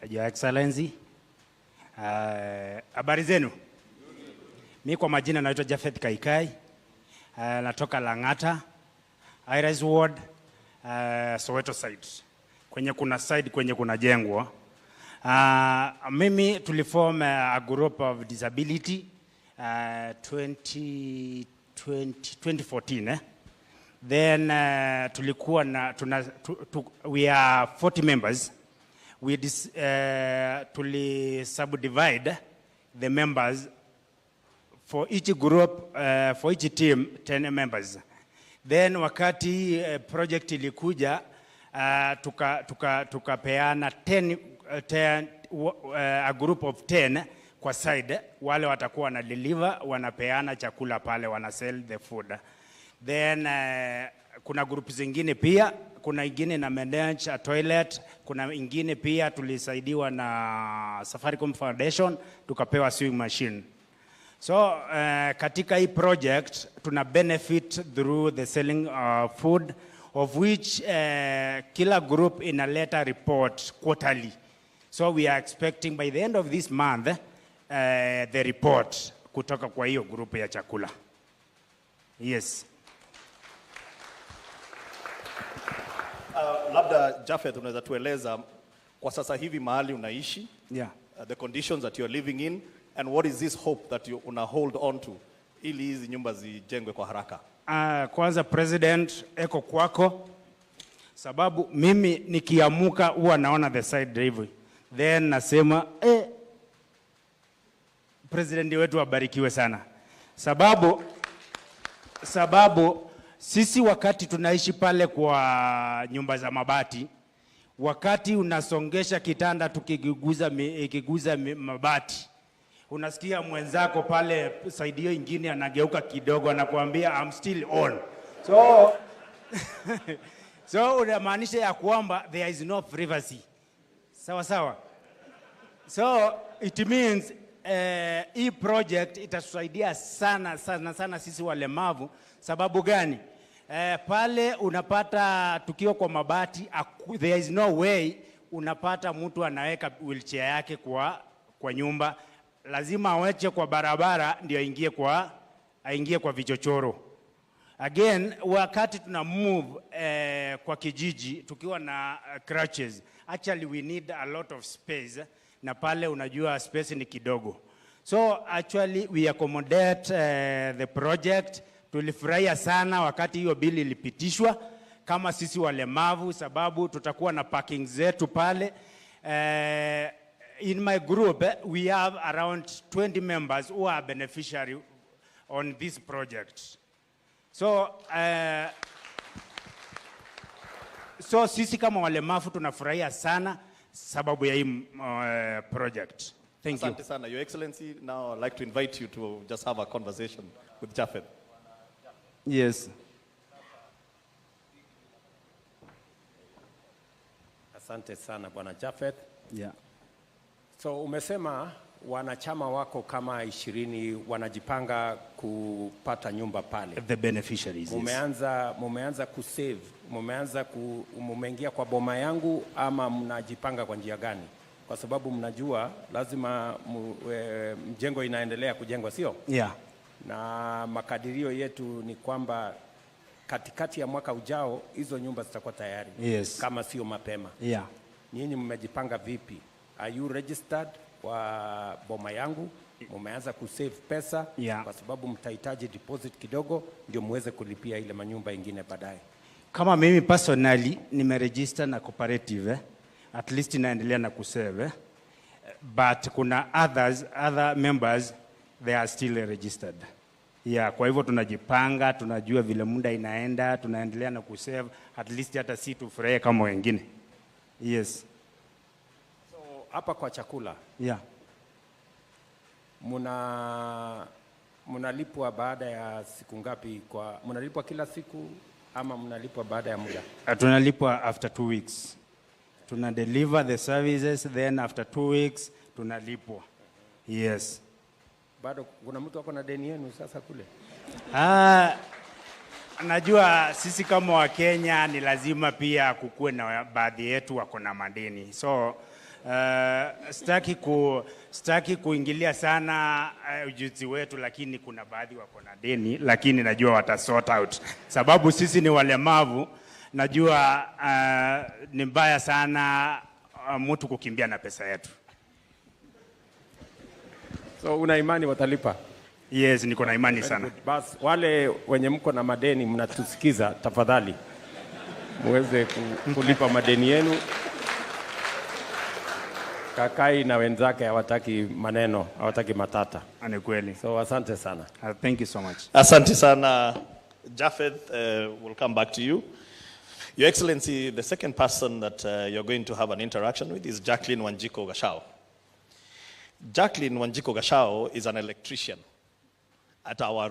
Your Excellency, habari zenu? Mimi kwa majina naitwa Jafeth Kaikai, natoka Lang'ata, Iris Ward, Soweto side. Kwenye kuna side kwenye kuna jengwa. Mimi tuliform a group of disability 2014. Then tulikuwa na we are 40 members. We subdivide the members for each group, for each team 10 members. Then wakati project ilikuja tukapeana 10 a group of 10 kwa side, wale watakuwa na deliver, wanapeana chakula pale, wana sell the food. Then kuna group zingine pia, kuna ingine na manage a toilet, kuna ingine pia tulisaidiwa na Safaricom Foundation tukapewa sewing machine. So katika hii project tuna benefit through the selling of food, of which kila group inaleta report quarterly. So we are expecting by the end of this month the report kutoka kwa hiyo group ya chakula. Yes. Labda Jafeth, unaweza tueleza kwa sasa hivi mahali unaishi, the conditions that you are living in, and what is this hope that you una hold on to ili hizi nyumba zijengwe kwa haraka? Kwanza President, eko kwako, sababu mimi nikiamuka huwa naona the side drive, then nasema President wetu abarikiwe sana, sababu sisi wakati tunaishi pale kwa nyumba za mabati, wakati unasongesha kitanda ikiguza mabati, unasikia mwenzako pale saidio ingine anageuka kidogo, anakuambia I'm still on. So unamaanisha ya kwamba there is no privacy. Sawa sawa. So it means hii project itatusaidia sana sisi walemavu. Sababu gani? Pale unapata tukio kwa mabati, there is no way unapata mtu anaweka wheelchair yake kwa nyumba. Lazima aweche kwa barabara ndio aingie kwa vichochoro. Again, wakati tuna move kwa kijiji tukiwa na crutches, actually we need a lot of space, na pale unajua space ni kidogo. So actually we accommodate the project. Tulifurahia sana wakati hiyo bili ilipitishwa kama sisi walemavu, sababu tutakuwa na parking zetu pale. In my group, we have around 20 members who are beneficiary on this project. So sisi kama walemavu tunafurahia sana sababu ya hii project. Thank you. Asante sana, Your Excellency. Now I'd like to invite you to just have a conversation with Jafeth. Yes. Asante sana Bwana Jafeth. Yeah. So umesema wanachama wako kama 20 wanajipanga kupata nyumba pale. The beneficiaries. Mumeanza kusave, mumeingia kwa boma yangu ama mnajipanga kwa njia gani? Kwa sababu mnajua lazima mjengo inaendelea kujengwa, sio? Yeah. Na makadirio yetu ni kwamba katikati ya mwaka ujao hizo nyumba zitakuwa tayari. Yes. Kama sio mapema. Yeah. Nyinyi mmejipanga vipi? Are you registered kwa boma yangu? Mumeanza kusave pesa? Yeah. Kwa sababu mtahitaji deposit kidogo ndio muweze kulipia ile manyumba ingine baadaye. Kama mimi personally nimeregister na cooperative, at least naendelea na kusave, but kuna other members they are still registered. Yeah, kwa hivyo tunajipanga, tunajua vile muda inaenda, tunaendelea na kusave, at least hata si tufurahie kama wengine. Yes. So hapa kwa chakula. Yeah. Mnalipwa baada ya siku ngapi? Mnalipwa kila siku ama mnalipwa baada ya muda? Tunalipwa after 2 weeks. Tuna deliver the services, then after 2 weeks tunalipwa. Yes. Bado kuna mtu wako na deni yenu sasa kule? najua sisi kama wa Kenya ni lazima pia kukue na baadhi yetu wako na madeni. So sitaki kuingilia sana ujuzi wetu, lakini kuna baadhi wako na deni, lakini najua watasort out. Sababu sisi ni walemavu, najua ni mbaya sana mtu kukimbia na pesa yetu. So una imani watalipa? Yes, niko na imani sana. Bas, wale wenye mko na madeni mnatusikiza, tafadhali muweze kulipa madeni yenu. Kakai na wenzake hawataki maneno, hawataki matata. Ni kweli. So asante sana. Thank you so much. Asante sana. Japheth, we'll come back to you. Your Excellency, the second person that you're going to have an interaction with is Jacqueline Wanjiko Gashao. Jacqueline Wanjiko Gashao is an electrician at our